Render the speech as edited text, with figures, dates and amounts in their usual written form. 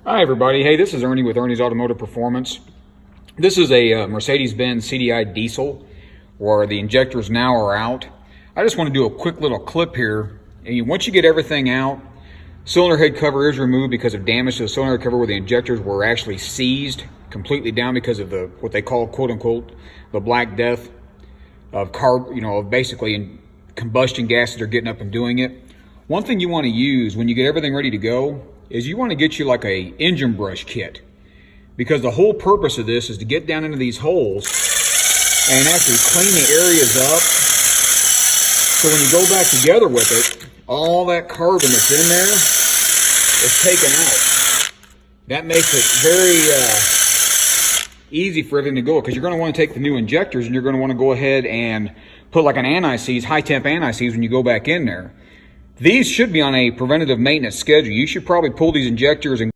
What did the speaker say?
Hi everybody, hey, this is Ernie with Ernie's Automotive Performance. This is a Mercedes-Benz CDI diesel where the injectors now are out. I just want to do a quick little clip here. And once you get everything out, cylinder head cover is removed because of damage to the cylinder head cover where the injectors were actually seized completely down because of what they call, quote unquote, the black death of basically combustion gases are getting up and doing it. One thing you want to use when you get everything ready to go is you want to get you like a engine brush kit, because the whole purpose of this is to get down into these holes and actually clean the areas up, so when you go back together with it, all that carbon that's in there is taken out. That makes it very easy for everything to go, because you're going to want to take the new injectors and you're going to want to go ahead and put like an anti-seize, high temp anti-seize when you go back in there. These should be on a preventative maintenance schedule. You should probably pull these injectors and